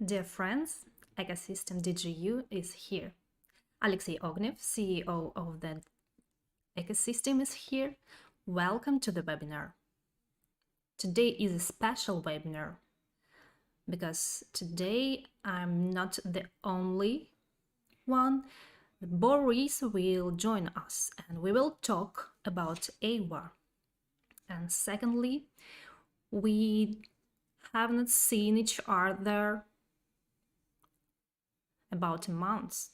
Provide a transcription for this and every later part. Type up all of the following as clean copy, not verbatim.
Dear friends, Ecosystem DigiU is here. Alexey Ognev, CEO of the Ecosystem, is here. Welcome to the webinar. Today is a special webinar because today I'm not the only one. Boris will join us and we will talk about EYWA. And secondly, we have not seen each other about a month,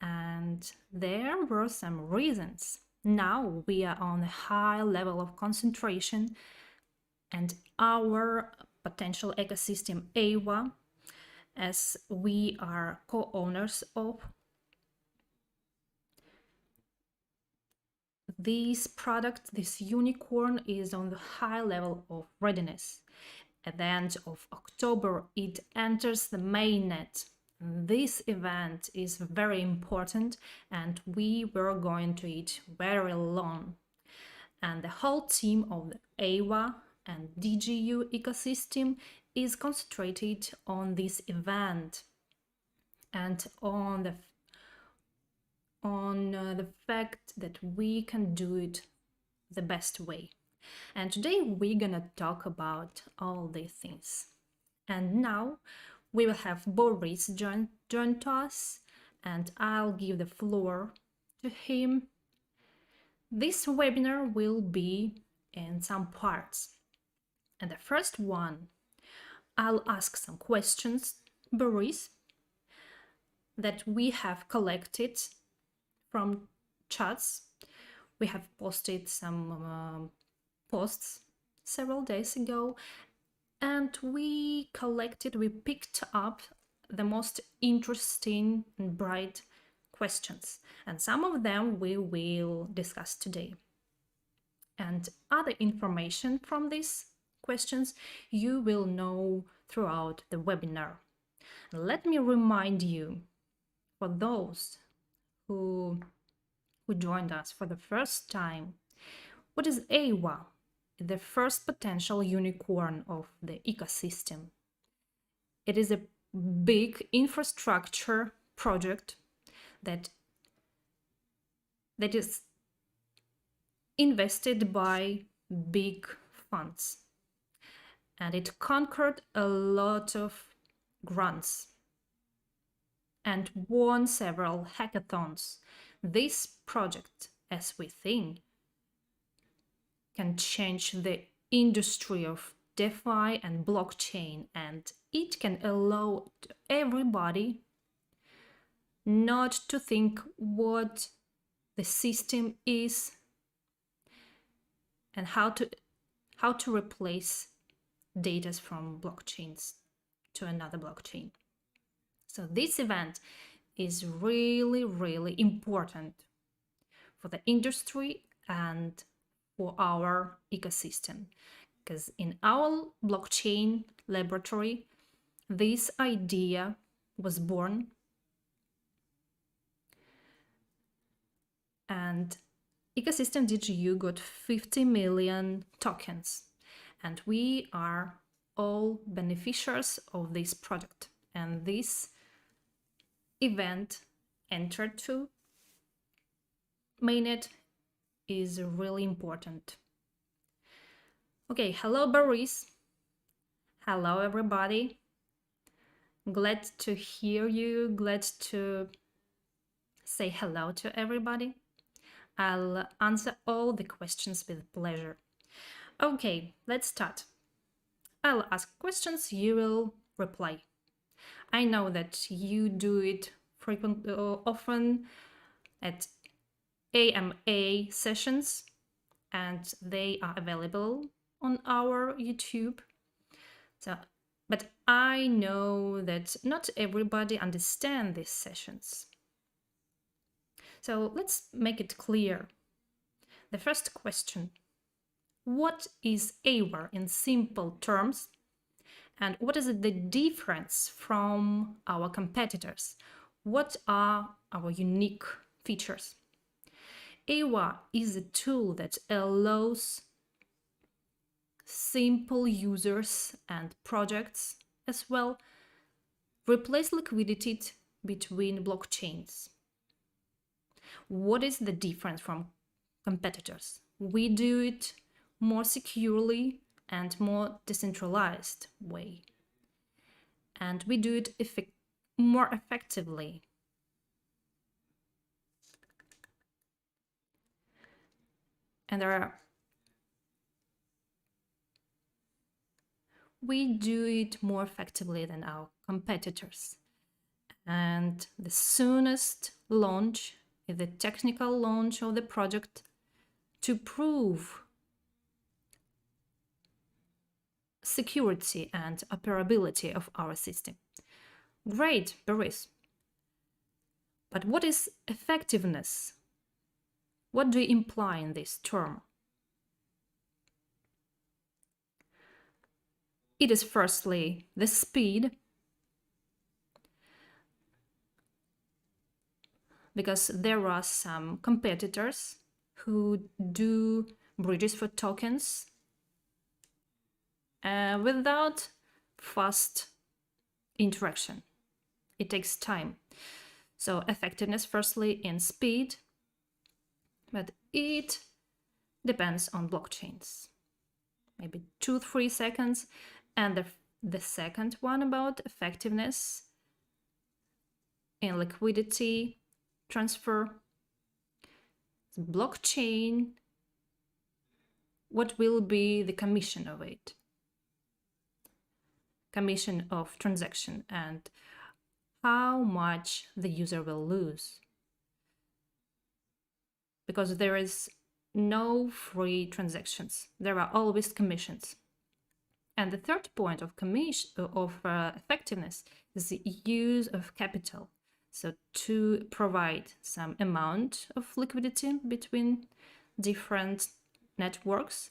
and there were some reasons. Now we are on a high level of concentration, and our potential ecosystem EYWA, as we are co-owners of this product, this unicorn, is on the high level of readiness. At the end of October, it enters the mainnet. This event is very important and we were going to it very long. And the whole team of the EYWA and DigiU ecosystem is concentrated on this event and on the fact that we can do it the best way. And today we're gonna talk about all these things. And now we will have Boris join to us, and I'll give the floor to him. This webinar will be in some parts. And the first one, I'll ask some questions, Boris, that we have collected from chats. We have posted some posts several days ago, and we picked up the most interesting and bright questions, and some of them we will discuss today. And other information from these questions you will know throughout the webinar. Let me remind you, for those who joined us for the first time, what is EYWA? The first potential unicorn of the ecosystem. It is a big infrastructure project that is invested by big funds, and it conquered a lot of grants and won several hackathons. This project, as we think, can change the industry of DeFi and blockchain, and it can allow everybody not to think what the system is and how to replace data from blockchains to another blockchain. So this event is really, really important for the industry and for our ecosystem, because in our blockchain laboratory, this idea was born, and ecosystem DigiU got 50 million tokens, and we are all beneficiaries of this product, and this event entered to mainnet is really important. Okay, hello Boris. Hello everybody. Glad to hear you, glad to say hello to everybody. I'll answer all the questions with pleasure. Okay, let's start. I'll ask questions, you will reply. I know that you do it often at AMA sessions, and they are available on our YouTube. But I know that not everybody understands these sessions. So let's make it clear. The first question: what is EYWA in simple terms? And what is the difference from our competitors? What are our unique features? EYWA is a tool that allows simple users and projects as well replace liquidity between blockchains. What is the difference from competitors? We do it more securely and more decentralized way. And we do it more effectively. And we do it more effectively than our competitors. And the soonest launch is the technical launch of the project to prove security and operability of our system. Great, Boris. But what is effectiveness? What do you imply in this term? It is firstly the speed, because there are some competitors who do bridges for tokens without fast interaction. It takes time. So effectiveness firstly in speed, but it depends on blockchains. Maybe 2-3 seconds. And the second one about effectiveness in liquidity transfer, blockchain, what will be the commission of it? Commission of transaction, and how much the user will lose. Because there is no free transactions. There are always commissions. And the third point of effectiveness is the use of capital. So to provide some amount of liquidity between different networks,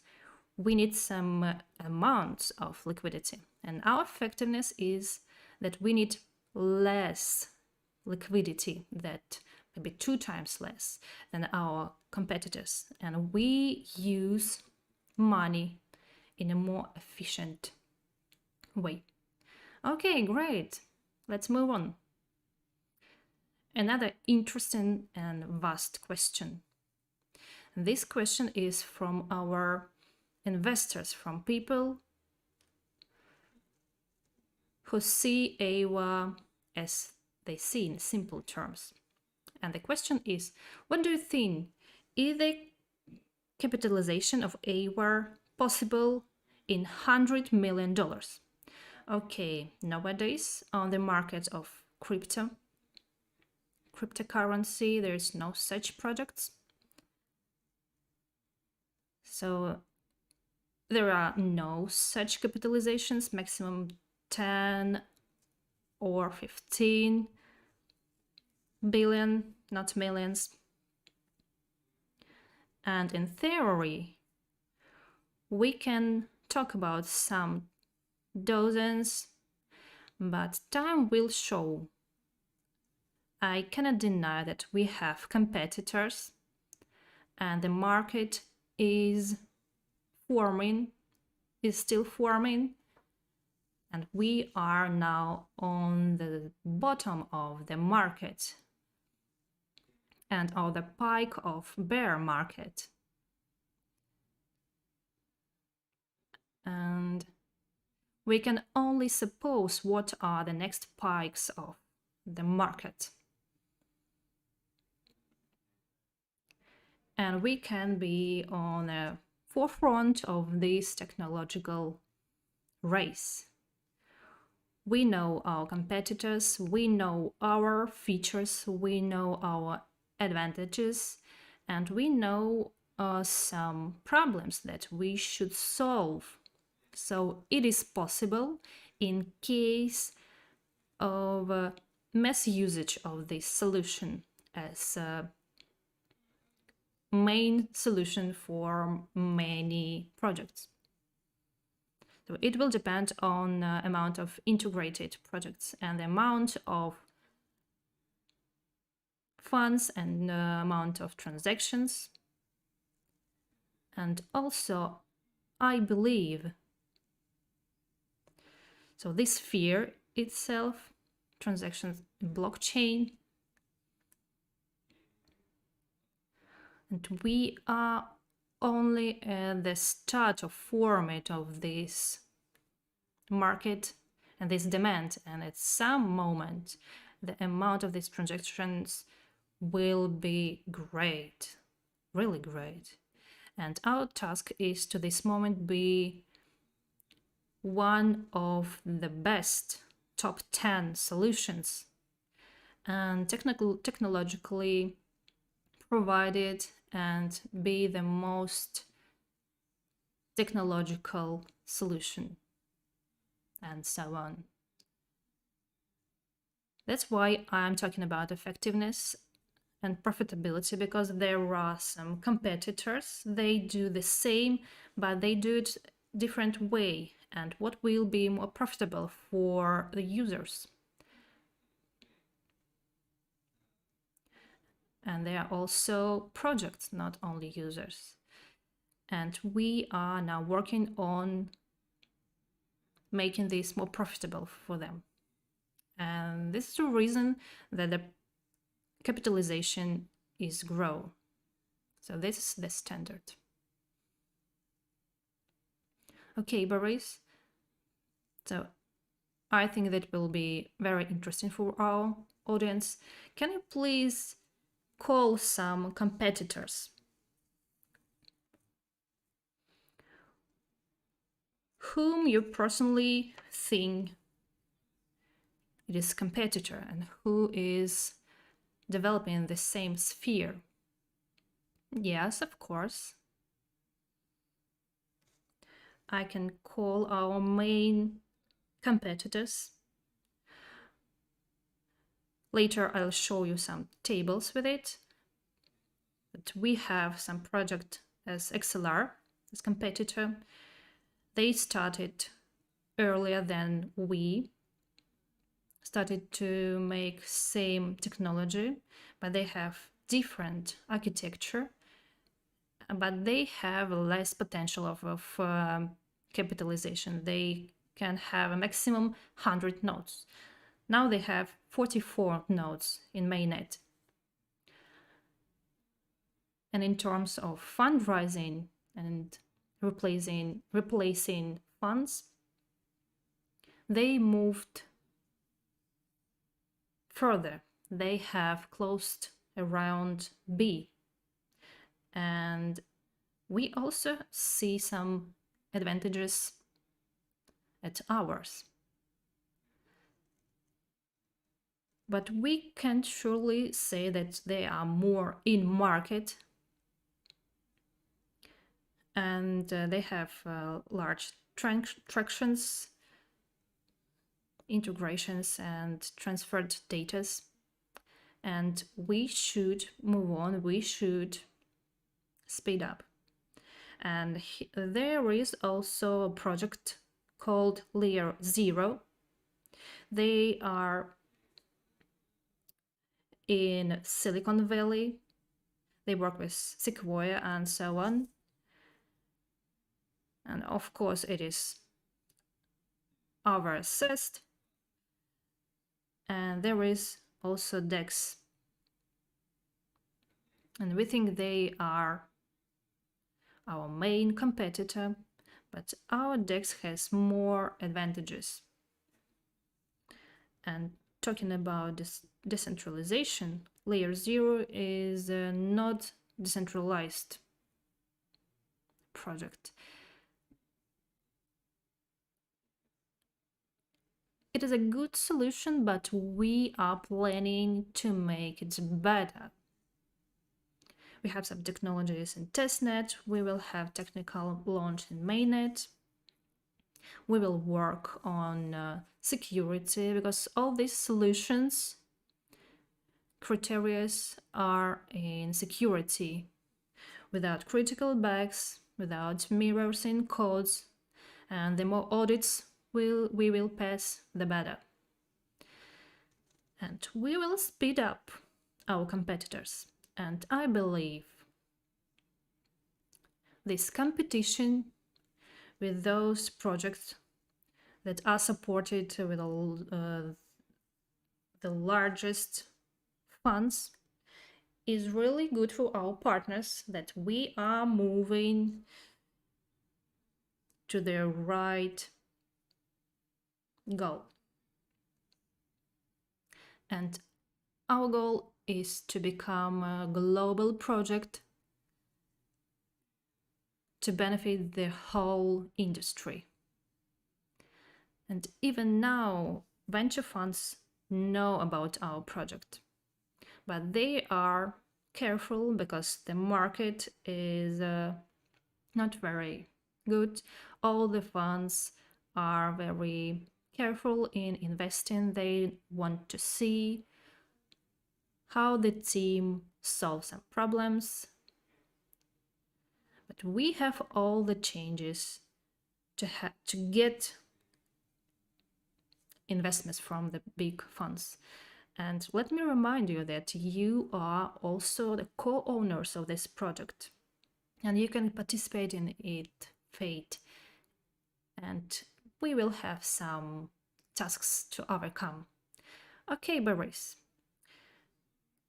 we need some amounts of liquidity. And our effectiveness is that we need less liquidity, that maybe 2 times less than our competitors. And we use money in a more efficient way. Okay, great. Let's move on. Another interesting and vast question. This question is from our investors, from people who see EYWA as they see in simple terms. And the question is, what do you think? Is the capitalization of EYWA possible in $100 million? Okay, nowadays on the market of cryptocurrency, there's no such projects. So there are no such capitalizations, maximum 10 or 15 billion, not millions. And in theory, we can talk about some dozens, but time will show. I cannot deny that we have competitors and the market is still forming, and we are now on the bottom of the market and on the peak of bear market. And we can only suppose what are the next peaks of the market. And we can be on the forefront of this technological race. We know our competitors, we know our features, we know our advantages, and we know some problems that we should solve. So it is possible in case of mass usage of this solution as a main solution for many projects. So it will depend on the amount of integrated projects and the amount of funds and the amount of transactions. And also, I believe, so this fear itself transactions in blockchain. And we are only at the start of format of this market and this demand. And at some moment, the amount of these transactions will be great, really great. And our task is to this moment be one of the best top 10 solutions and technologically provided and be the most technological solution and so on. That's why I'm talking about effectiveness and profitability, because there are some competitors, they do the same, but they do it different way, and what will be more profitable for the users. And they are also projects, not only users. And we are now working on making this more profitable for them. And this is the reason that the capitalization is grow. So this is the standard. Okay, Boris. So I think that will be very interesting for our audience. Can you please call some competitors? Whom you personally think it is competitor and who is developing the same sphere? Yes, of course. I can call our main competitors. Later I'll show you some tables with it. But we have some project as XLR as competitor. They started earlier than we started to make same technology, but they have different architecture, but they have less potential of capitalization. They can have a maximum 100 nodes. Now they have 44 nodes in mainnet. And in terms of fundraising and replacing funds, they moved further. They have closed around B. And we also see some advantages at ours. But we can surely say that they are more in market, and they have large tractions, integrations, and transferred data. And we should move on, we should speed up. And there is also a project called Layer 0. They are in Silicon Valley. They work with Sequoia and so on. And of course it is over-assessed. And there is also DEX. And we think they are our main competitor, but our DEX has more advantages. And talking about this decentralization, Layer 0 is not decentralized project. It is a good solution, but we are planning to make it better. We have some technologies in testnet, we will have technical launch in mainnet, we will work on security, because all these solutions criteria are in security, without critical bugs, without mirrors in codes, and the more audits we will pass, the better. And we will speed up our competitors. And I believe this competition with those projects that are supported with all the largest funds is really good for our partners that we are moving to the right goal. And our goal is to become a global project to benefit the whole industry. And even now, venture funds know about our project, but they are careful because the market is not very good. All the funds are very careful in investing. They want to see how the team solves some problems. But we have all the changes to get investments from the big funds. And let me remind you that you are also the co-owners of this project, and you can participate in its fate. And we will have some tasks to overcome. Okay, Boris.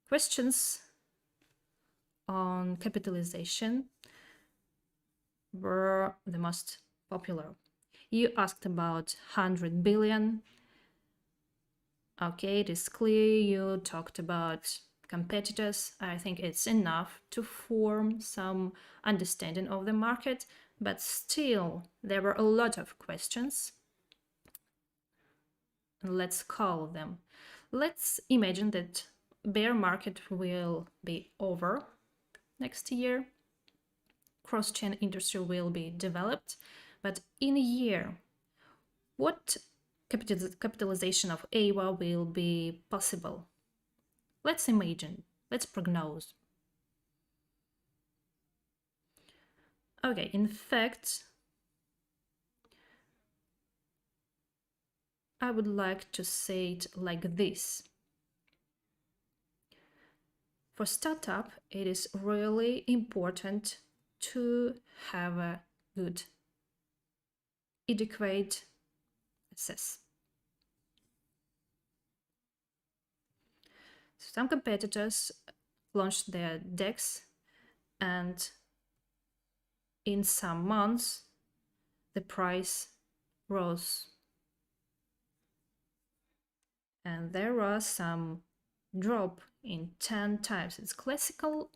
Questions on capitalization were the most popular. You asked about 100 billion. Okay, it is clear you talked about competitors. I think it's enough to form some understanding of the market, but still there were a lot of questions. Let's call them. Let's imagine that bear market will be over next year. Cross-chain industry will be developed, but in a year, what capitalization of EYWA will be possible? Let's imagine, let's prognose. Okay, in fact, I would like to say it like this. For startup, it is really important to have a good, adequate access. Some competitors launched their DEX, and in some months, the price rose. And there are some drop in 10 times. It's classical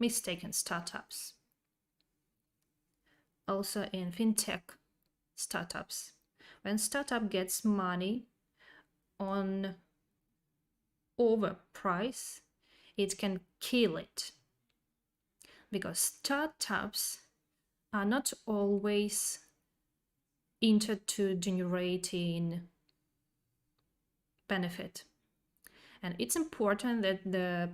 mistake in startups. Also in fintech startups. When startup gets money on overprice, it can kill it. Because startups are not always into generating benefit. And it's important that the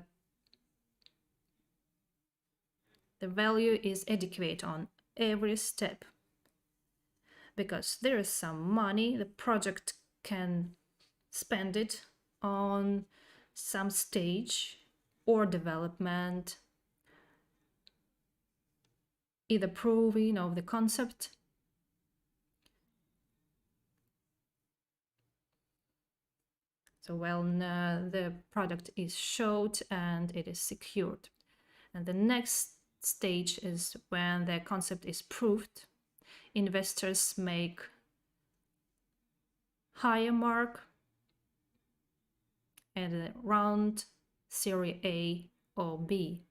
value is adequate on every step. Because there is some money, the project can spend it on some stage or development, either proving of the concept so when the product is showed and it is secured. And the next stage is when the concept is proved. Investors make higher mark at around Series A or B.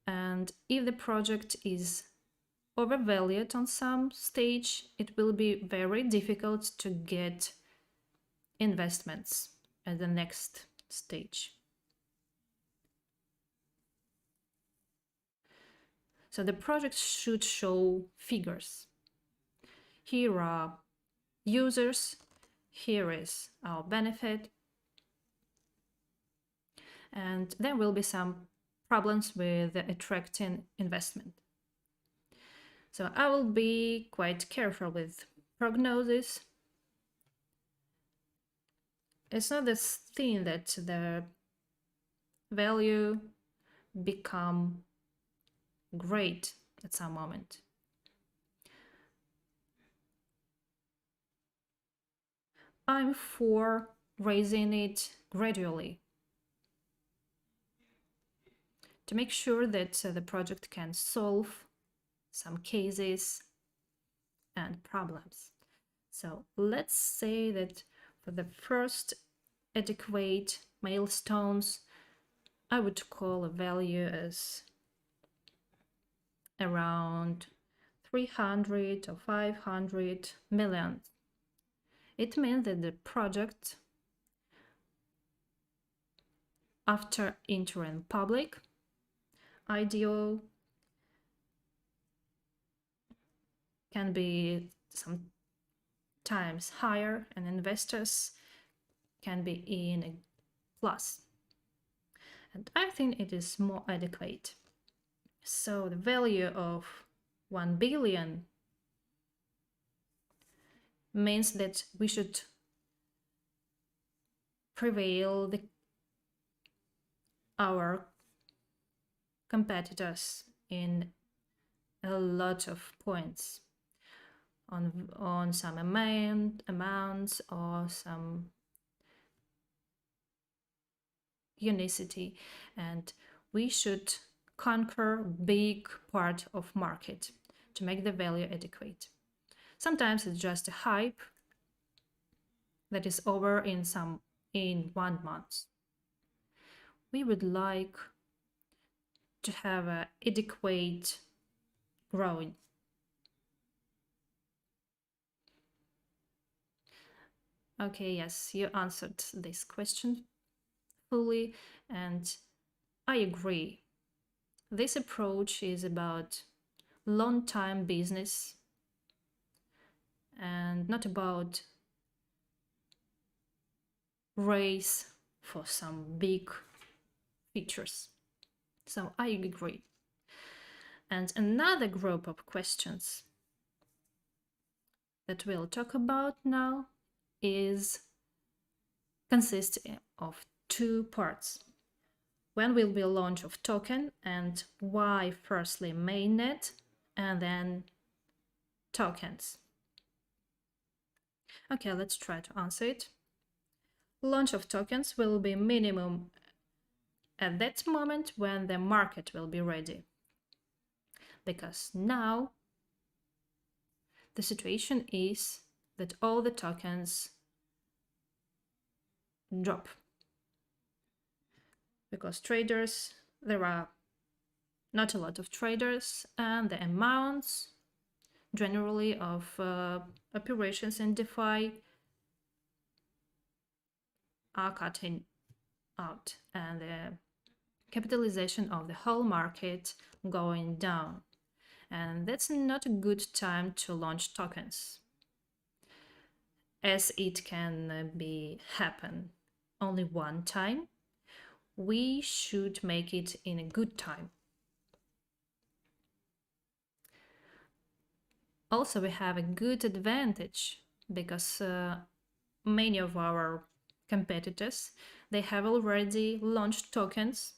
And if the project is overvalued on some stage, it will be very difficult to get investments at the next stage. So the project should show figures. Here are users, here is our benefit, and there will be some problems with attracting investment. So I will be quite careful with prognosis. It's not this thing that the value become great at some moment. I'm for raising it gradually to make sure that the project can solve some cases and problems. So let's say that for the first adequate milestones, I would call a value as around 300 or 500 million. It means that the project, after entering public, IDO can be sometimes higher and investors can be in a plus. And I think it is more adequate. So the value of 1 billion means that we should prevail our competitors in a lot of points on some amounts or some unicity, and we should conquer big part of market to make the value adequate. Sometimes it's just a hype that is over in 1 month. We would like to have an adequate growing. Okay, yes, you answered this question fully, and I agree. This approach is about long-time business and not about race for some big features. So I agree. And another group of questions that we'll talk about now consists of 2 parts. When will be launch of token and why firstly mainnet and then tokens. Okay, let's try to answer it. Launch of tokens will be minimum at that moment when the market will be ready. Because now the situation is that all the tokens drop. Because there are not a lot of traders, and the amounts generally of operations in DeFi are cutting out, and the capitalization of the whole market going down. And that's not a good time to launch tokens, as it can happen only one time. We should make it in a good time. Also, we have a good advantage because many of our competitors, they have already launched tokens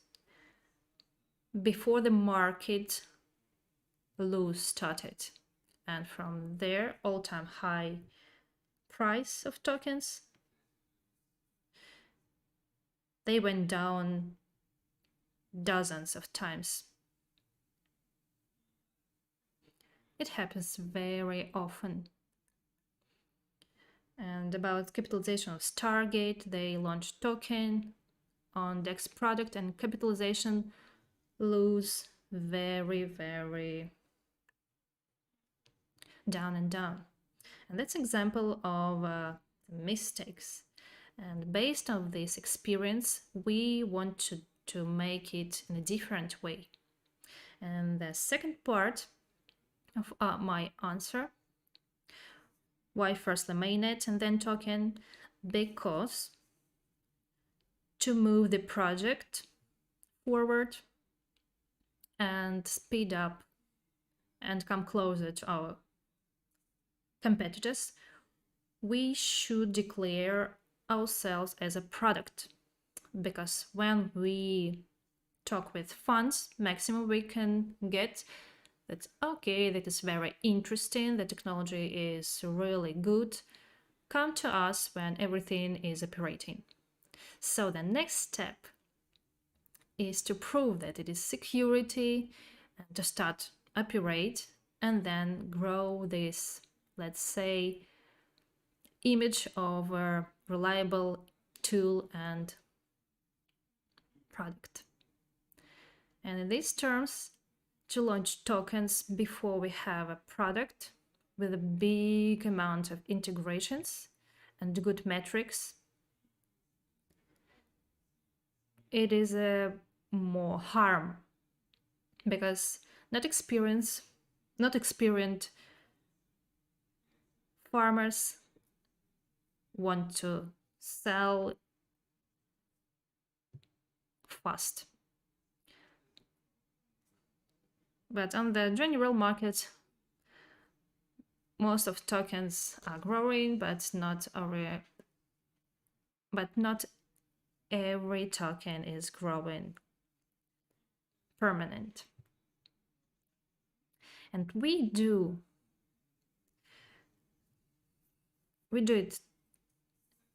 before the market loose started. And from their all-time high price of tokens, they went down dozens of times. It happens very often. And about capitalization of Stargate, they launched token on DEX product and capitalization lose very, very down and down. And that's example of mistakes. And based on this experience, we want to make it in a different way. And the second part of my answer, why first the mainnet and then token? Because to move the project forward and speed up and come closer to our competitors, we should declare ourselves as a product, because when we talk with funds, maximum we can get that, okay, that is very interesting, the technology is really good, come to us when everything is operating. So the next step is to prove that it is security and to start operate and then grow this, let's say, image of a reliable tool and product. And in these terms, to launch tokens before we have a product with a big amount of integrations and good metrics, it is a more harm, because not experienced farmers want to sell fast. But on the general market, most of tokens are growing, but not every token is growing permanent. And we do it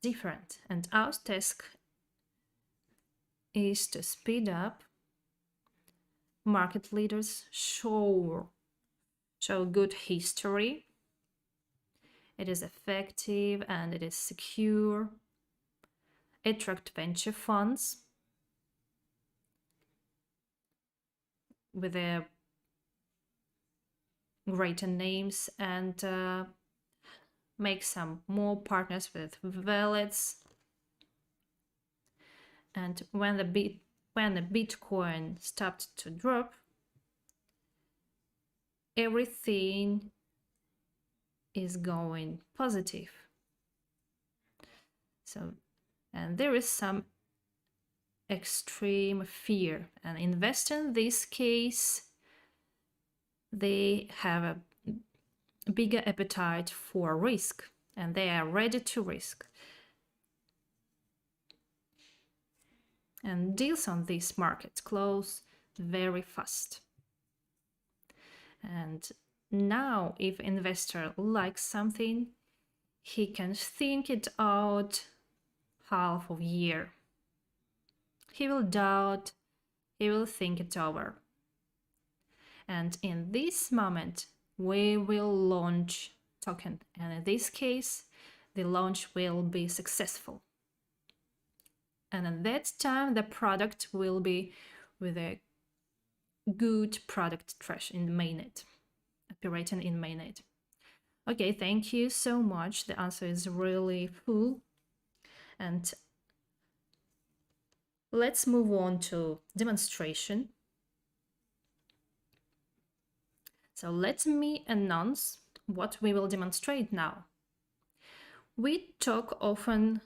different, and our task is to speed up market leaders, show good history, it is effective and it is secure, attract venture funds with their greater names, and make some more partners with wallets. And when the Bitcoin stopped to drop, everything is going positive. So, and there is some extreme fear, and investors in this case, they have a bigger appetite for risk and they are ready to risk. And deals on this market close very fast. And now if investor likes something, he can think it out half of year. He will doubt, he will think it over. And in this moment, we will launch token. And in this case, the launch will be successful. And at that time, the product will be with a good product trash in the mainnet, operating in mainnet. Okay, thank you so much. The answer is really full. And let's move on to demonstration. So let me announce what we will demonstrate now. We talk often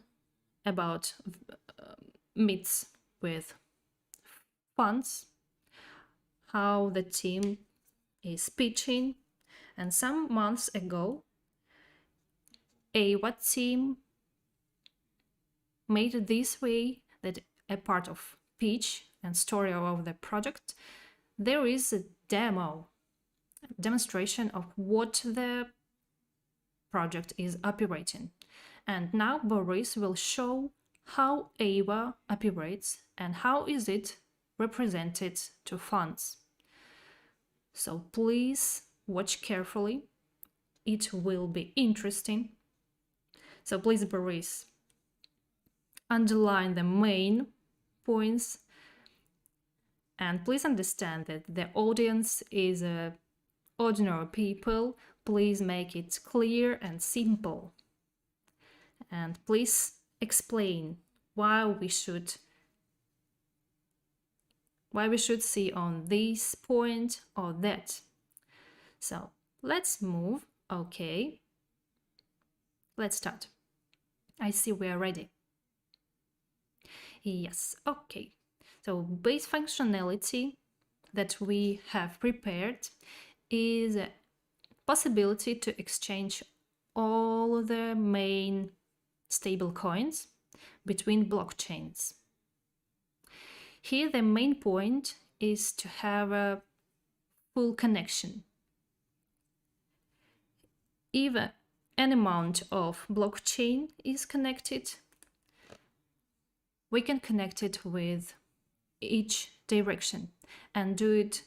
about meets with funds, how the team is pitching, and some months ago, EYWA team made it this way that a part of pitch and story of the project, there is a demonstration of what the project is operating. And now Boris will show how EYWA operates and how is it represented to funds. So please watch carefully. It will be interesting. So please, Boris, underline the main points, and please understand that the audience is ordinary people. Please make it clear and simple. And please explain why we should see on this point or that. So let's move. Okay, let's start. I see we are ready. Yes, okay. So base functionality that we have prepared is a possibility to exchange all the main stable coins between blockchains. Here the main point is to have a full connection. If an amount of blockchain is connected, we can connect it with each direction and do it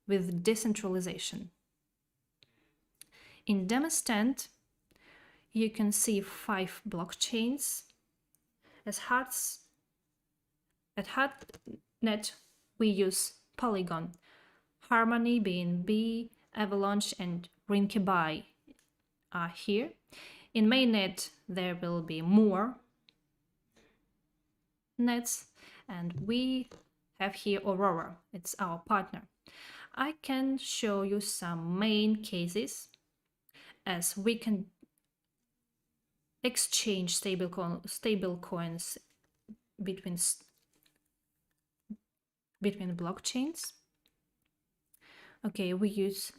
with decentralization. In demo stand, you can see 5 blockchains. At Hardnet, we use Polygon, Harmony, BNB, Avalanche, and Rinkebai are here. In mainnet, there will be more nets, and we have here Aurora. It's our partner. I can show you some main cases, as we can exchange stable coins between blockchains. Okay, we use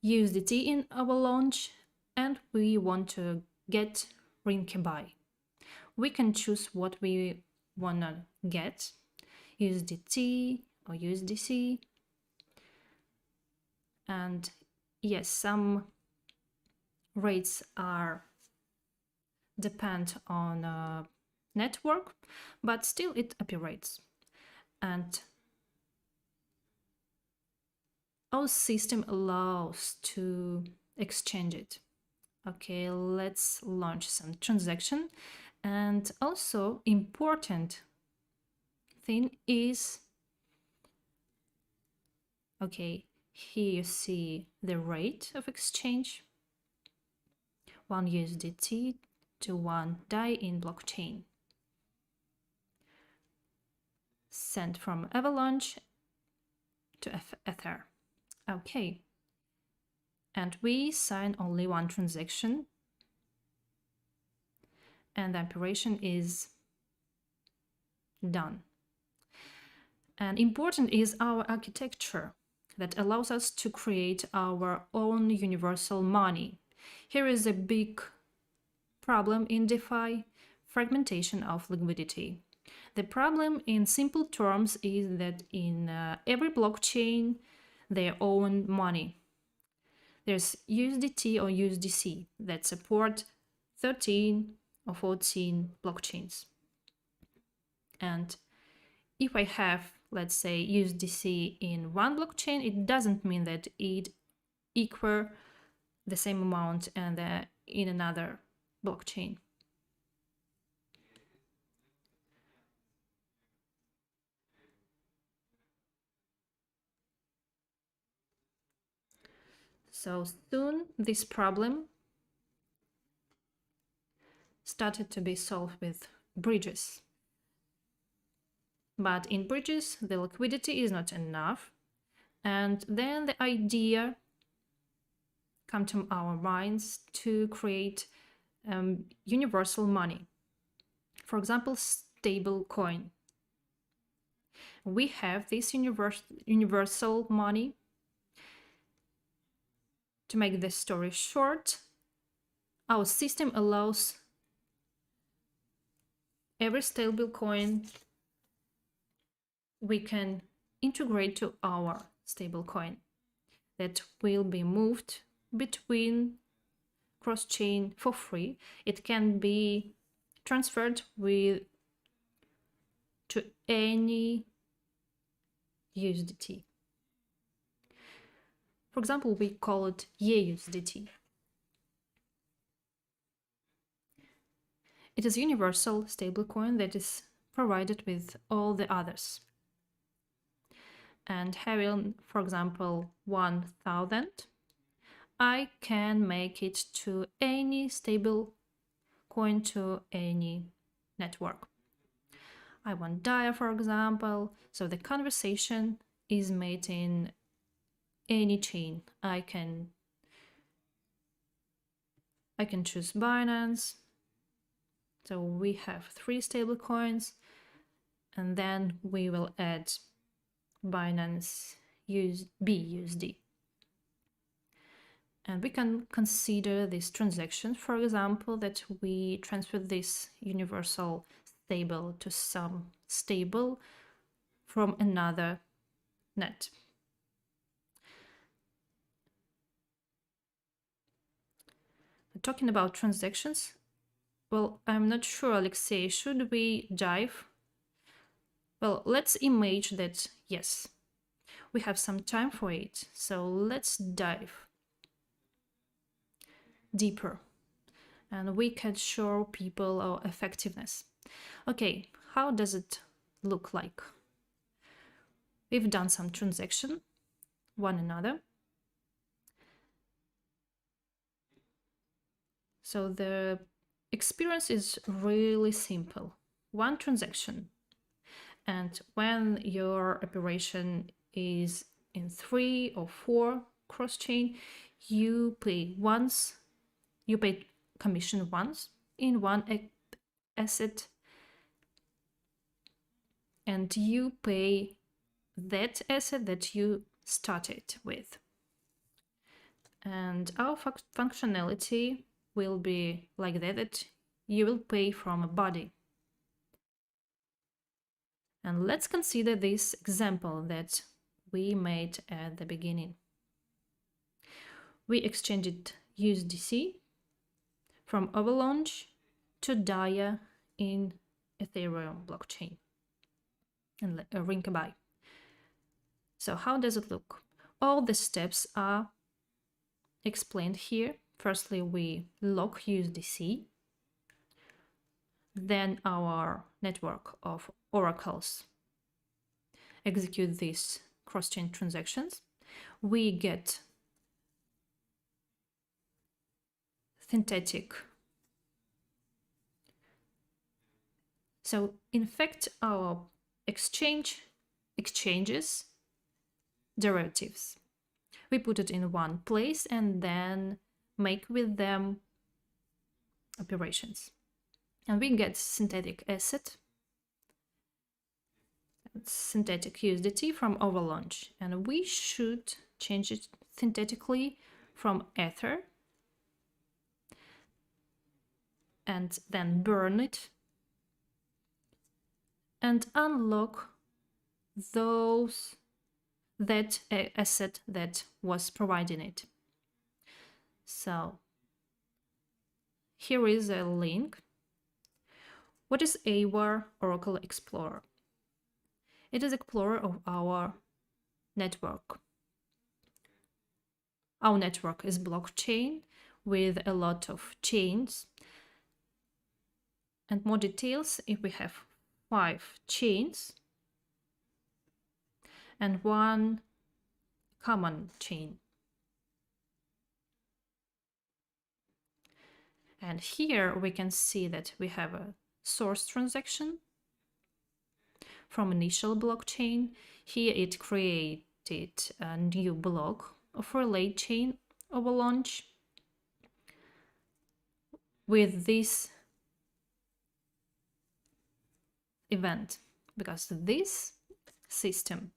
USDT in Avalanche, and we want to get Rinkebai. We can choose what we wanna get, USDT or USDC. And yes, some rates are depend on network, but still it operates. And our system allows to exchange it. Okay, let's launch some transaction. And also important thing is, okay, here you see the rate of exchange, 1 USDT to 1 DAI in blockchain. Sent from Avalanche to Ether. Okay. And we sign only 1 transaction, and the operation is done. And important is our architecture that allows us to create our own universal money. Here is a big problem in DeFi: fragmentation of liquidity. The problem in simple terms is that in every blockchain they own money. There's USDT or USDC that support 13 or 14 blockchains. And if I have, let's say, USDC in one blockchain, it doesn't mean that it equals the same amount and in another blockchain. So soon this problem started to be solved with bridges. But in bridges, the liquidity is not enough. And then the idea came to our minds to create universal money. For example, stable coin. We have this universal money. To make the story short, our system allows every stable coin we can integrate to our stable coin that will be moved between cross-chain for free. It can be transferred to any USDT. For example, we call it EYWA. It is a universal stablecoin that is provided with all the others. And having, for example, 1,000, I can make it to any stable coin to any network. I want DIA, for example, so the conversation is made in any chain. I can choose Binance. So we have 3 stable coins, and then we will add Binance BUSD. And we can consider this transaction, for example, that we transfer this universal stable to some stable from another net. Talking about transactions, well, I'm not sure, Alexei, should we dive Well, let's imagine that, yes, we have some time for it. So let's dive deeper and we can show people our effectiveness. Okay, how does it look like? We've done some transaction, one another. So the experience is really simple. One transaction. And when your operation is in 3 or 4 cross-chain, you pay commission once in one asset, and you pay that asset that you started with. And our functionality will be like that you will pay from a body. And let's consider this example that we made at the beginning. We exchanged USDC from Avalanche to DIA in Ethereum blockchain and ring a buy. So how does it look? All the steps are explained here. Firstly, we lock USDC. Then our network of oracles execute these cross-chain transactions. We get synthetic. So in fact, our exchanges derivatives. We put it in one place and then make with them operations. And we get synthetic asset, synthetic USDT from Avalanche. And we should change it synthetically from Ether and then burn it and unlock that asset that was providing it. So here is a link. What is EYWA Oracle Explorer? It is Explorer of our network. Our network is blockchain with a lot of chains. And more details, if we have 5 chains and 1 common chain. And here we can see that we have a source transaction from initial blockchain. Here it created a new block of relay chain Avalanche with this event, because this system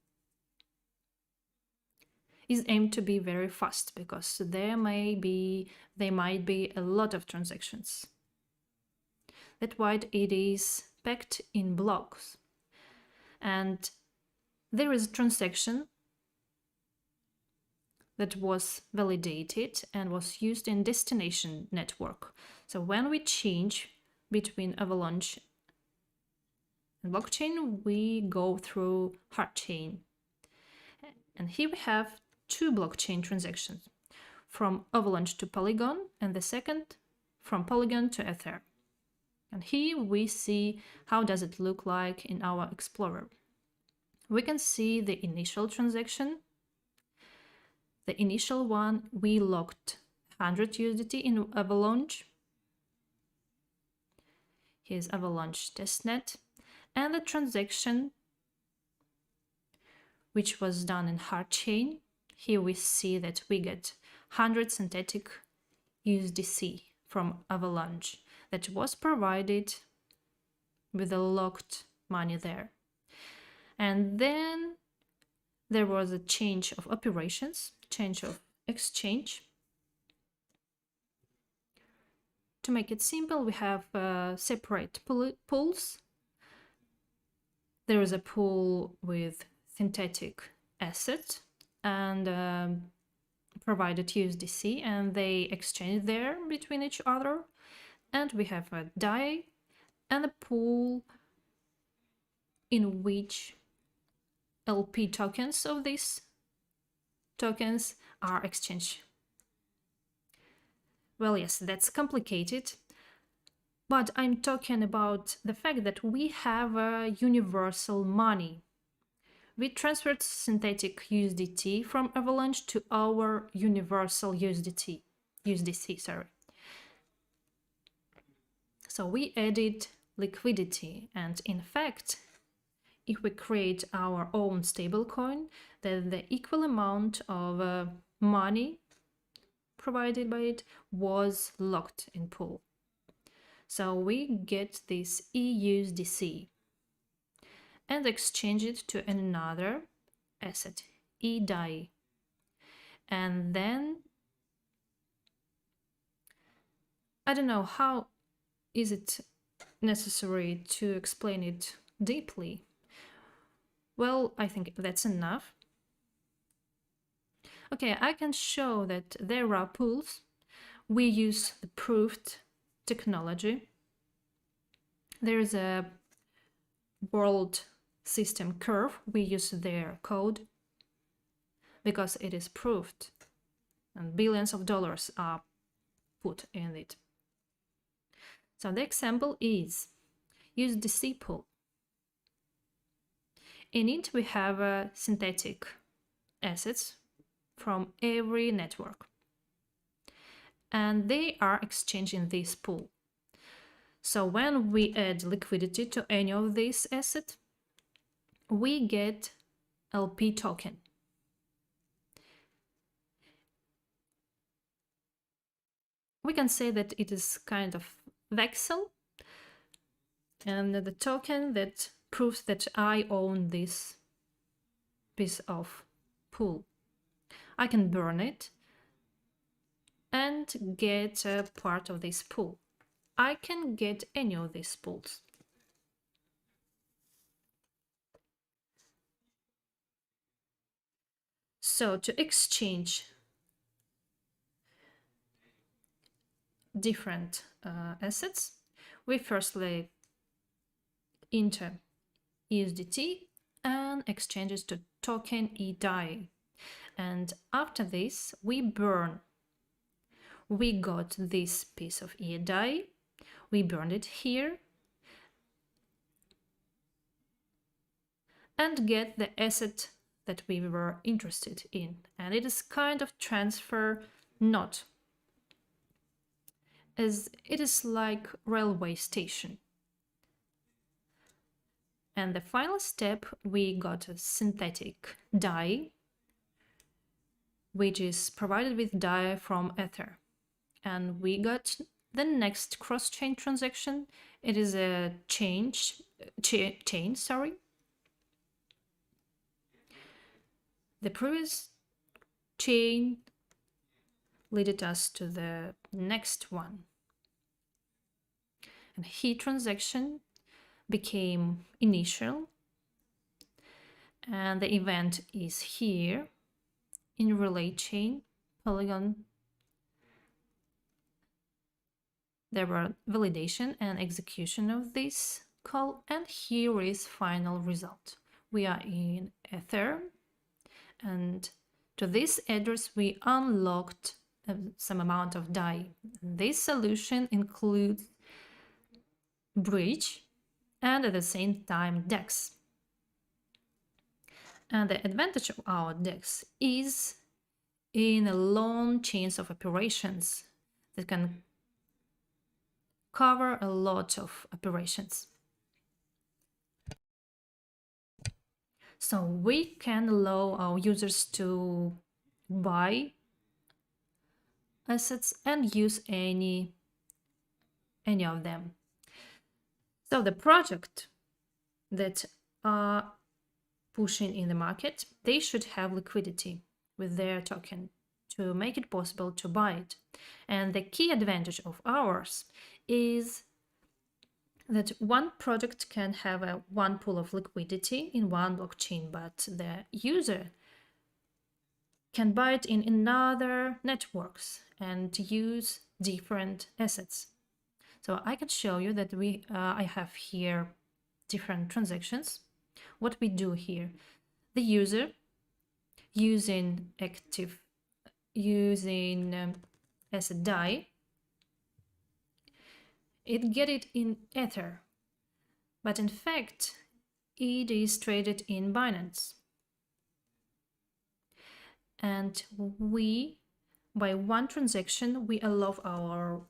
is aimed to be very fast, because there might be a lot of transactions. That's why it is packed in blocks. And there is a transaction that was validated and was used in destination network. So when we change between Avalanche and blockchain, we go through hard chain. And here we have 2 blockchain transactions, from Avalanche to Polygon, and the second from Polygon to Ether. And here we see how does it look like in our Explorer. We can see the initial transaction. The initial one, we locked 100 USDT in Avalanche. Here's Avalanche testnet. And the transaction, which was done in hard chain, here we see that we get 100 synthetic USDC from Avalanche that was provided with the locked money there. And then there was a change of operations, change of exchange. To make it simple, we have separate pools. There is a pool with synthetic assets and provided USDC, and they exchange there between each other. And we have a DAI and a pool in which LP tokens of these tokens are exchanged. Well, yes, that's complicated, but I'm talking about the fact that we have a universal money. We transferred synthetic USDT from Avalanche to our universal USDC, sorry. So we added liquidity, and in fact, if we create our own stablecoin, then the equal amount of money provided by it was locked in pool. So we get this EUSDC and exchange it to another asset, EDAI. And then, I don't know, how is it necessary to explain it deeply? Well, I think that's enough. Okay, I can show that there are pools. We use the proved technology. There is a world system curve. We use their code because it is proved and billions of dollars are put in it. So the example is USDC pool. In it we have synthetic assets from every network, and they are exchanged in this pool. So when we add liquidity to any of these assets, we get LP token. We can say that it is kind of vexel, and the token that proves that I own this piece of pool. I can burn it and get a part of this pool. I can get any of these pools. So to exchange different assets, we firstly enter USDT and exchange it to token EDAI. And after this, we burn. We got this piece of EDAI, we burned it here, and get the asset that we were interested in. And it is kind of transfer node, as it is like railway station. And the final step, we got a synthetic DAI, which is provided with DAI from Ether. And we got the next cross-chain transaction. It is a chain. The previous chain led us to the next one. And here transaction became initial, and the event is here in relay chain Polygon. There were validation and execution of this call, and here is final result. We are in Ether, and to this address we unlocked some amount of DAI. This solution includes bridge and at the same time DEX. And the advantage of our DEX is in a long chains of operations that can cover a lot of operations. So we can allow our users to buy assets and use any of them. So the project that are pushing in the market, they should have liquidity with their token to make it possible to buy it. And the key advantage of ours is that one project can have one pool of liquidity in one blockchain, but the user can buy it in another networks and use different assets. So I can show you that I have here different transactions. What we do here, the user using as a DAI, it get it in Ether, but in fact it is traded in Binance. And we, by one transaction, we allow our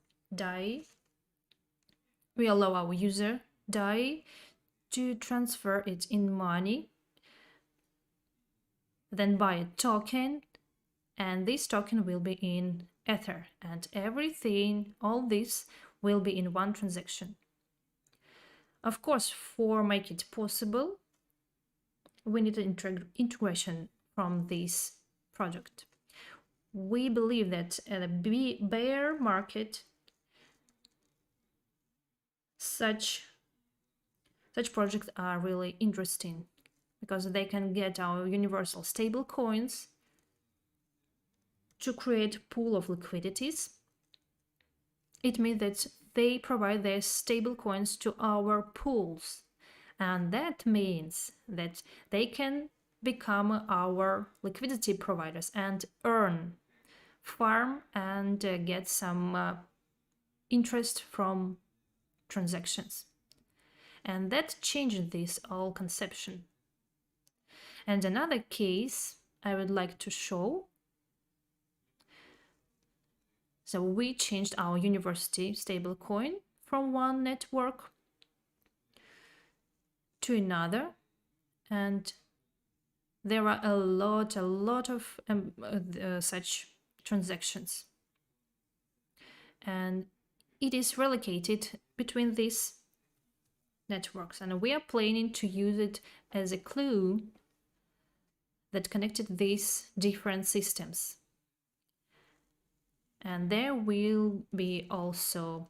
user DAI to transfer it in money, then buy a token, and this token will be in Ether, and everything, all this will be in one transaction. Of course, for make it possible, we need an integration from this project. We believe that at a bear market, such projects are really interesting because they can get our universal stable coins to create a pool of liquidities. It means that they provide their stable coins to our pools, and that means that they can become our liquidity providers and farm and get some interest from transactions. And that changes this whole conception. And another case I would like to show. So we changed our university stablecoin from one network to another, and there are a lot of such transactions, and it is relocated between these networks, and we are planning to use it as a glue that connected these different systems. And there will be also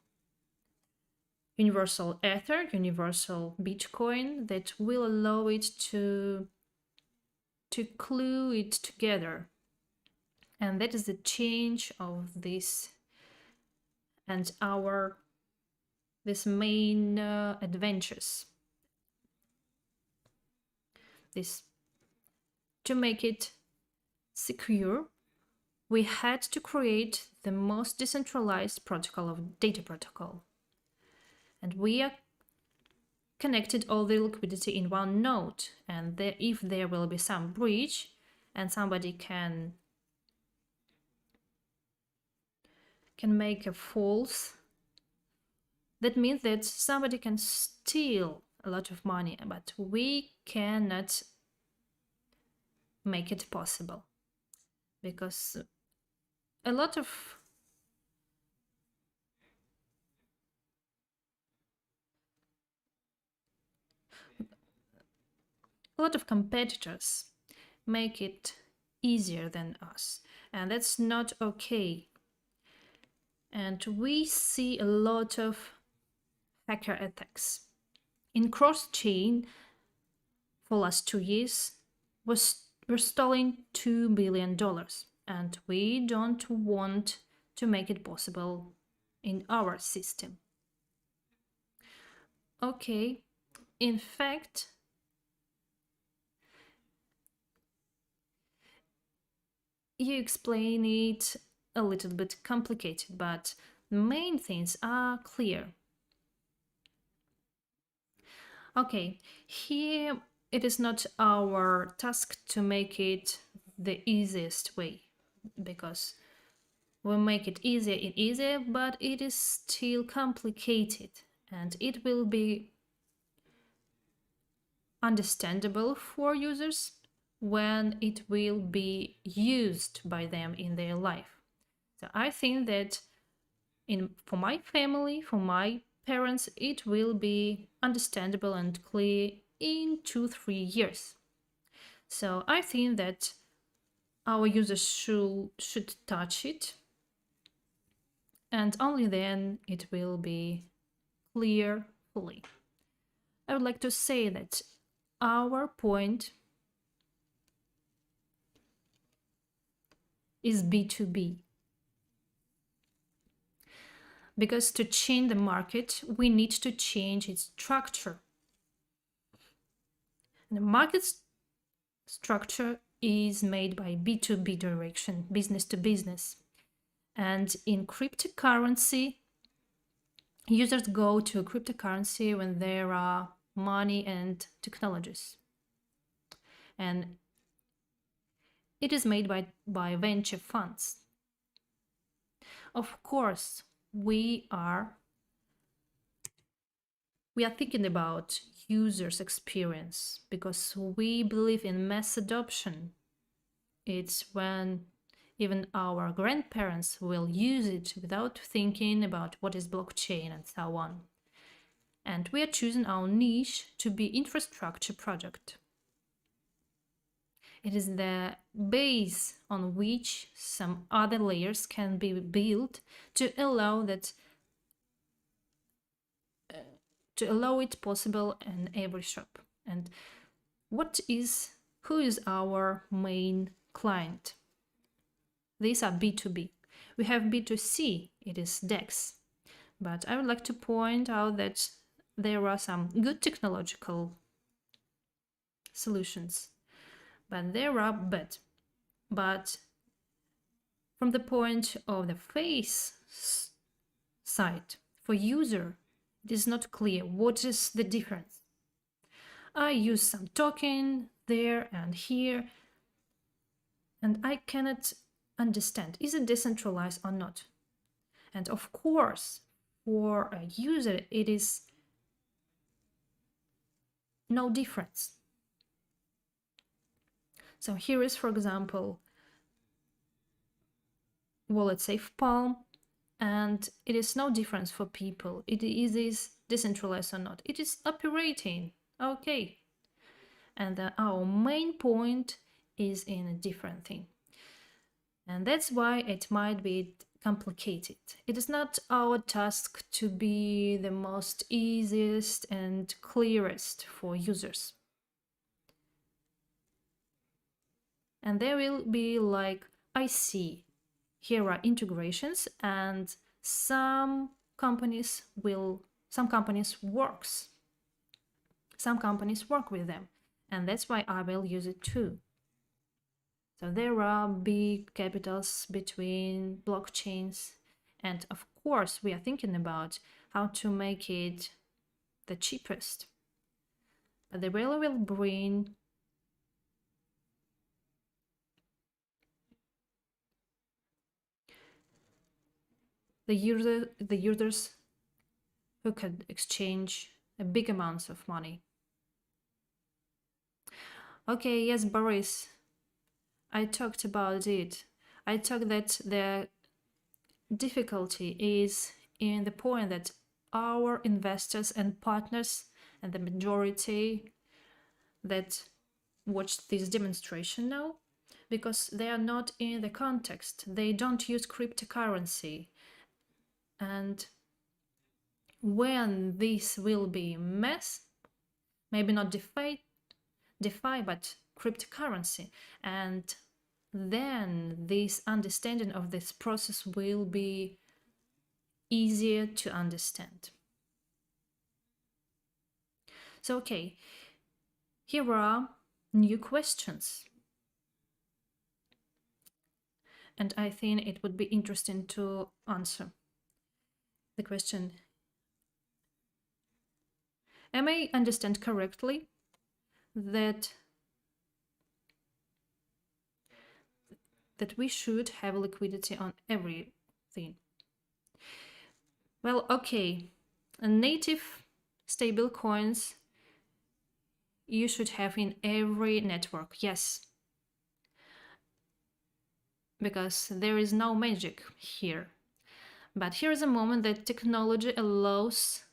universal Ether, universal Bitcoin that will allow it to glue it together. And that is the change of this and this main adventures. This, to make it secure, we had to create the most decentralized protocol of data protocol. And we are connected all the liquidity in one node. And if there will be some breach and somebody can make a false, that means that somebody can steal a lot of money, but we cannot make it possible because a lot of competitors make it easier than us, and that's not okay. And we see a lot of hacker attacks. In cross-chain, for last 2 years, we're stealing $2 billion, and we don't want to make it possible in our system. Okay, in fact, you explain it a little bit complicated, but the main things are clear. Okay, here it is not our task to make it the easiest way, because we make it easier, but it is still complicated, and it will be understandable for users when it will be used by them in their life. So I think that for my family, for my parents, it will be understandable and clear in 2-3 years. So I think that our users should touch it, and only then it will be clear fully. I would like to say that our point is B2B. Because to change the market, we need to change its structure. The market structure is made by B2B direction, business to business. And in cryptocurrency, users go to cryptocurrency when there are money and technologies. And it is made by venture funds. Of course, we are thinking about users' experience because we believe in mass adoption. It's when even our grandparents will use it without thinking about what is blockchain and so on. And we are choosing our niche to be infrastructure project. It is the base on which some other layers can be built to allow it possible in every shop. And who is our main client? These are B2B. We have B2C, it is DEX. But I would like to point out that there are some good technological solutions, but there are bad. But from the point of the face side, for user, it is not clear what is the difference. I use some token there and here, and I cannot understand, is it decentralized or not? And of course, for a user, it is no difference. So here is, for example, wallet safe Palm, and it is no difference for people. It is decentralized or not. It is operating, okay. And our main point is in a different thing. And that's why it might be complicated. It is not our task to be the most easiest and clearest for users. And there will be like, I see, here are integrations, and some companies work with them, and that's why I will use it too. So there are big capitals between blockchains, and of course we are thinking about how to make it the cheapest. But they really will bring the users who could exchange big amounts of money. Okay, yes, Boris, I talked about it. I talked that the difficulty is in the point that our investors and partners and the majority that watched this demonstration now, because they are not in the context, they don't use cryptocurrency. And when this will be mass, maybe not DeFi, but cryptocurrency, and then this understanding of this process will be easier to understand. So, okay, here are new questions. And I think it would be interesting to answer the question. Am I understand correctly that we should have liquidity on everything? Well, okay, native stable coins you should have in every network, yes, because there is no magic here. But here is a moment that technology allows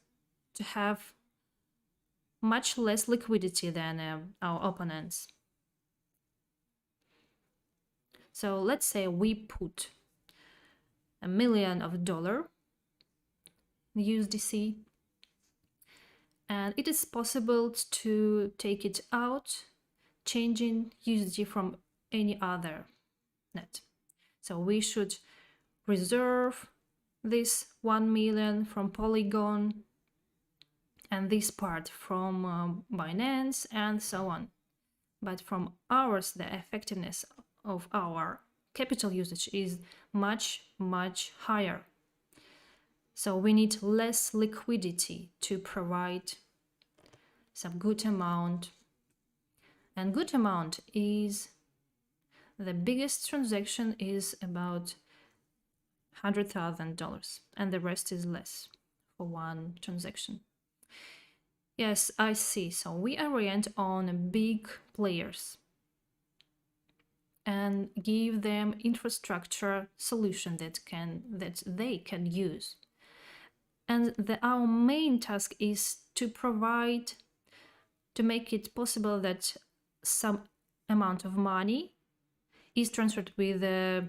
to have much less liquidity than our opponents. So let's say we put $1 million in USDC, and it is possible to take it out, changing USD from any other net. So we should reserve this 1 million from Polygon and this part from Binance and so on. But from ours, the effectiveness of our capital usage is much, much higher. So we need less liquidity to provide some good amount. And good amount is, the biggest transaction is about $100,000 and the rest is less for one transaction. Yes, I see. So we orient on big players and give them infrastructure solution that they can use. And our main task is to make it possible that some amount of money is transferred with a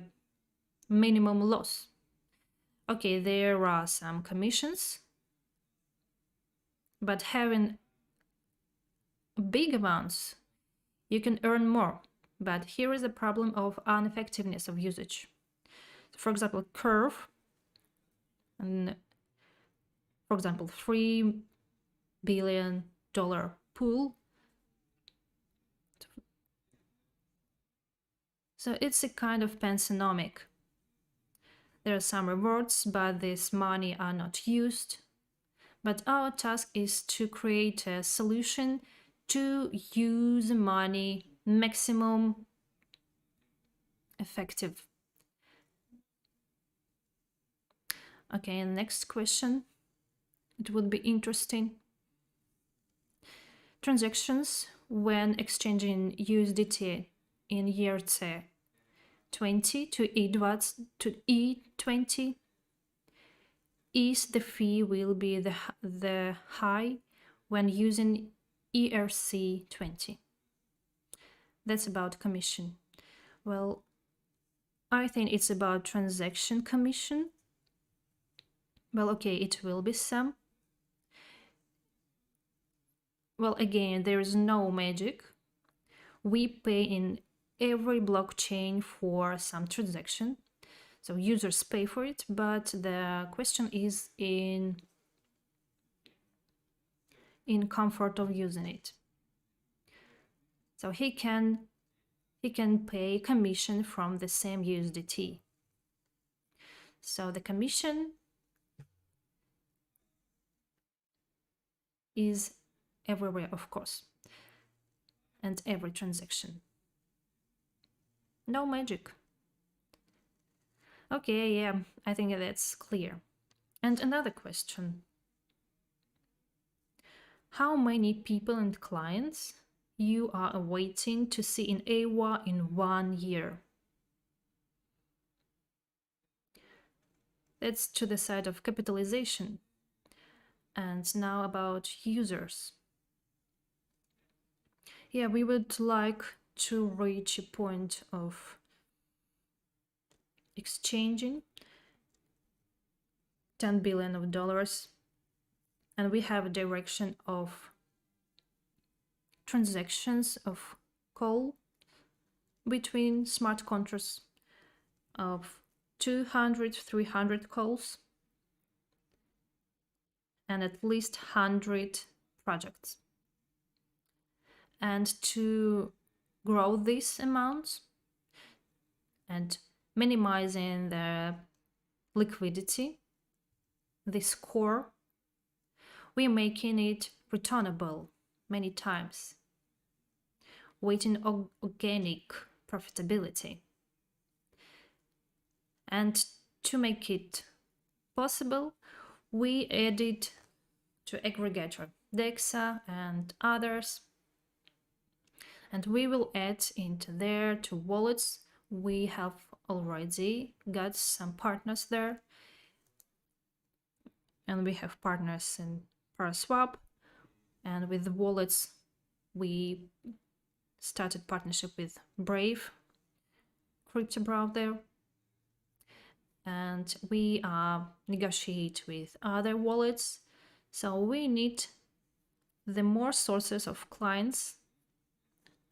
minimum loss. Okay, there are some commissions, but having big amounts, you can earn more. But here is the problem of ineffectiveness of usage. For example, Curve, and for example, $3 billion pool. So it's a kind of pansonomic. There are some rewards, but this money are not used. But our task is to create a solution to use money maximum effective. Okay, next question. It would be interesting. Transactions when exchanging USDT in ERC20 to EYWA to E20, is the fee will be the high when using ERC20. That's about commission. Well, I think it's about transaction commission. Well, okay, it will be some. Well, again, there is no magic. We pay in every blockchain for some transaction. So users pay for it, but the question is in comfort of using it. So he can pay commission from the same USDT. So the commission is everywhere, of course, and every transaction. No magic. Okay, yeah, I think that's clear. And another question. How many people and clients you are awaiting to see in EYWA in 1 year? That's to the side of capitalization. And now about users. Yeah, we would like to reach a point of exchanging $10 billion, and we have a direction of transactions of call between smart contracts of 200-300 calls and at least 100 projects. And to grow these amounts and minimizing the liquidity, this core, we're making it returnable many times, waiting organic profitability. And to make it possible, we added to aggregator DEXA and others, and we will add into there to wallets. We have already got some partners there, and we have partners in Paraswap, and with the wallets we started partnership with Brave crypto browser, and we negotiate with other wallets. So we need the more sources of clients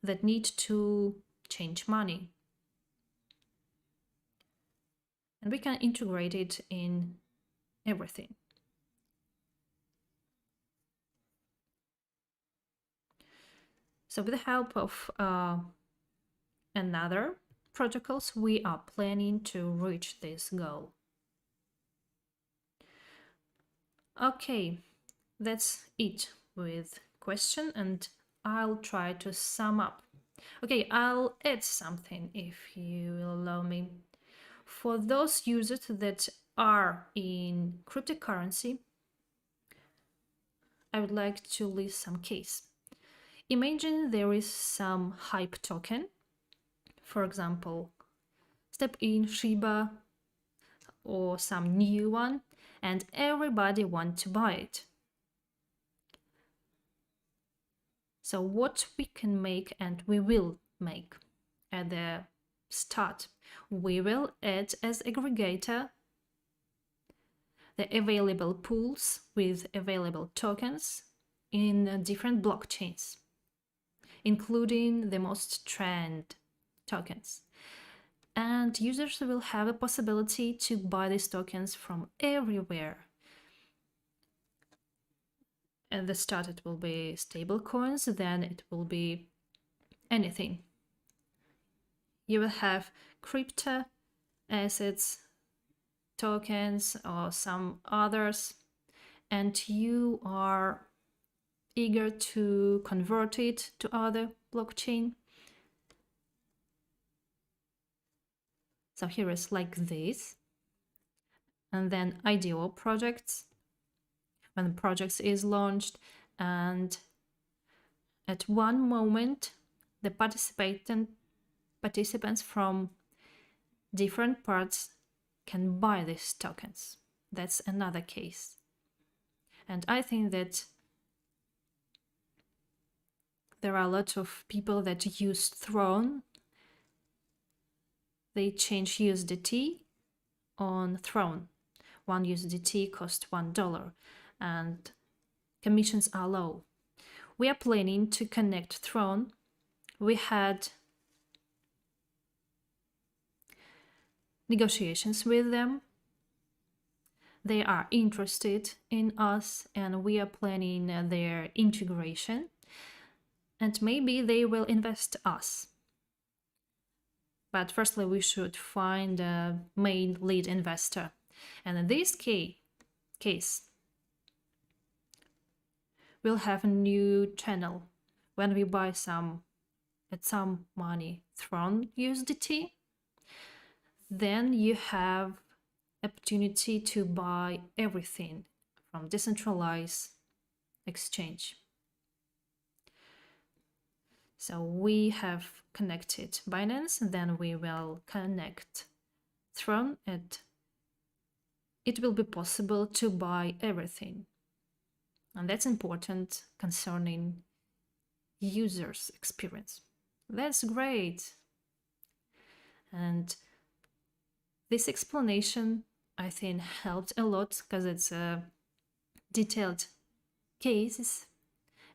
that need to change money, and we can integrate it in everything. So with the help of another protocols, we are planning to reach this goal. Okay, that's it with question, and I'll try to sum up. Okay, I'll add something if you will allow me. For those users that are in cryptocurrency, I would like to list some case. Imagine there is some hype token, for example, step in Shiba or some new one, and everybody wants to buy it. So what we can make, and we will make at the start, we will add as aggregator the available pools with available tokens in different blockchains, including the most trend tokens. And users will have a possibility to buy these tokens from everywhere. At the start it will be stable coins, then it will be anything. You will have crypto assets, tokens, or some others, and you are eager to convert it to other blockchain. So here is like this. And then IDO projects, when the project is launched, and at one moment the participants from different parts can buy these tokens. That's another case. And I think that there are a lot of people that use Throne. They change USDT on Throne. 1 USDT costs $1 and commissions are low. We are planning to connect Throne. We had negotiations with them. They are interested in us and we are planning their integration, and maybe they will invest us. But firstly, we should find a main lead investor. And in this case, we'll have a new channel. When we buy at some money Throne USDT, then you have opportunity to buy everything from decentralized exchange. So we have connected Binance, and then we will connect Throne, and it will be possible to buy everything. And that's important concerning users' experience. That's great. And this explanation, I think, helped a lot because it's a detailed cases.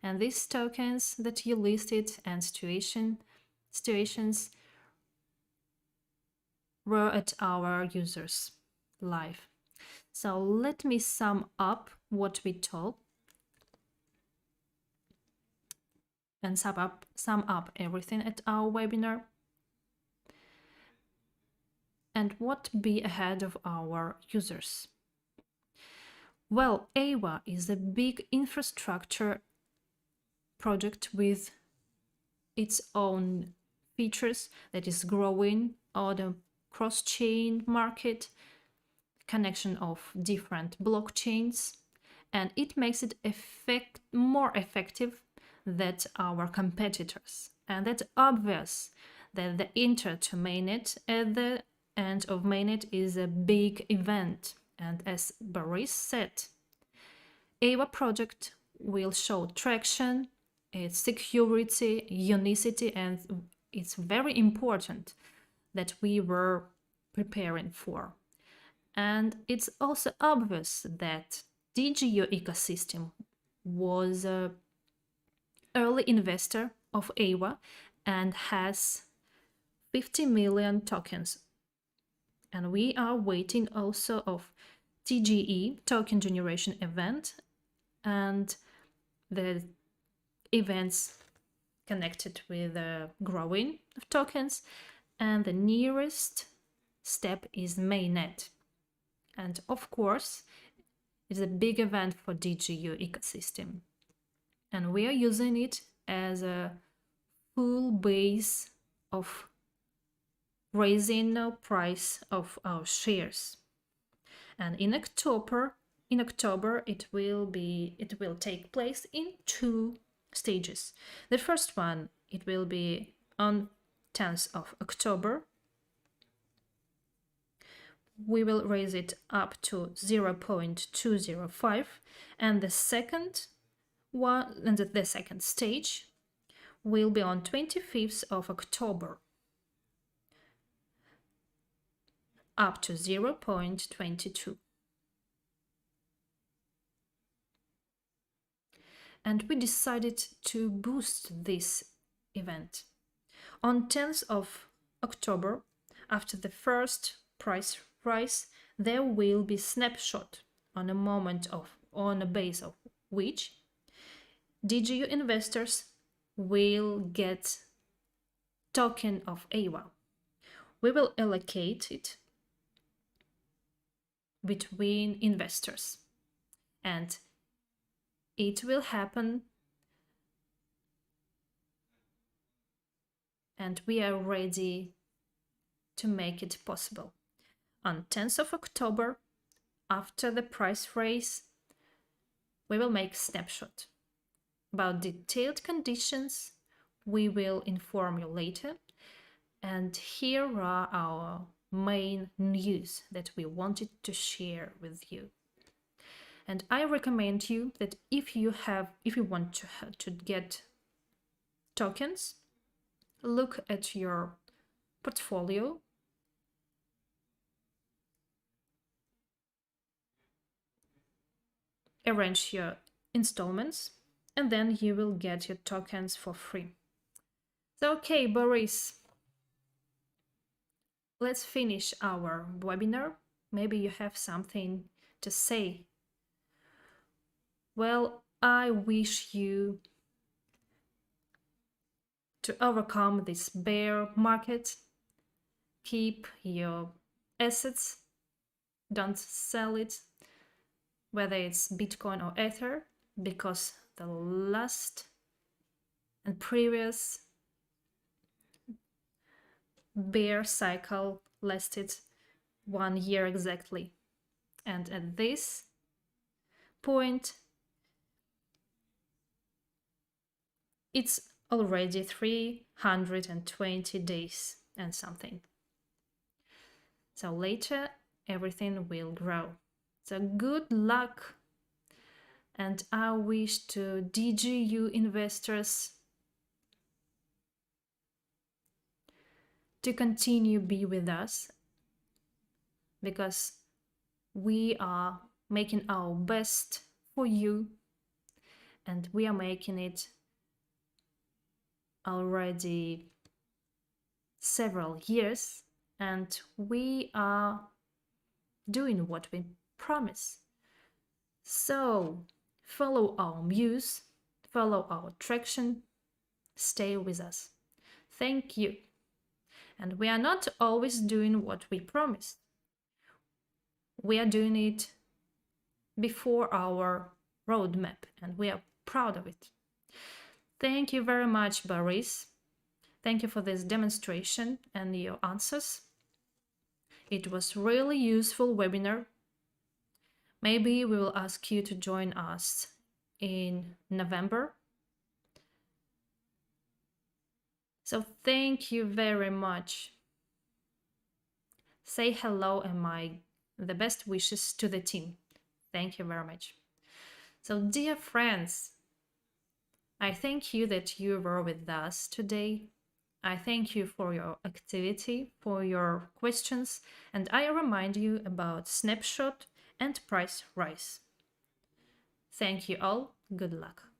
And these tokens that you listed and situations were at our users' live. So let me sum up what we told and sum up everything at our webinar. And what be ahead of our users? Well, EYWA is a big infrastructure project with its own features that is growing on the cross-chain market, connection of different blockchains, and it makes it more effective than our competitors. And that's obvious that the enter to mainnet at the end of mainnet is a big event. And as Boris said, EYWA project will show traction, its security, unicity, and it's very important that we were preparing for. And it's also obvious that DigiU ecosystem was an early investor of EYWA and has 50 million tokens. And we are waiting also of TGE, token generation event, and the events connected with the growing of tokens, and the nearest step is mainnet. And of course, it's a big event for DigiU ecosystem. And we are using it as a full base of raising the price of our shares. And in October it will take place in 2 stages. The first one, it will be on 10th of October. We will raise it up to 0.205, and the second stage will be on 25th of October, up to 0.22. And we decided to boost this event. On 10th of October, after the first price rise, there will be snapshot on a base of which DigiU investors will get token of EYWA. We will allocate it between investors, and it will happen, and we are ready to make it possible. On 10th of October, after the price raise, we will make snapshot. About detailed conditions, we will inform you later. And here are our main news that we wanted to share with you. And I recommend you that if you want to get tokens, look at your portfolio, arrange your installments, and then you will get your tokens for free. So, okay, Boris, let's finish our webinar. Maybe you have something to say. Well, I wish you to overcome this bear market. Keep your assets, don't sell it, whether it's Bitcoin or Ether, because the last and previous bear cycle lasted 1 year exactly. And at this point, it's already 320 days and something. So later, everything will grow. So good luck. And I wish to DigiU investors to continue be with us, because we are making our best for you, and we are making it already several years, and we are doing what we promise. So follow our muse, follow our traction, stay with us. Thank you. And we are not always doing what we promised. We are doing it before our roadmap, and we are proud of it. Thank you very much, Boris. Thank you for this demonstration and your answers. It was really useful webinar. Maybe we will ask you to join us in November. So thank you very much. Say hello and the best wishes to the team. Thank you very much. So dear friends, I thank you that you were with us today. I thank you for your activity, for your questions, and I remind you about snapshot and price rise. Thank you all. Good luck.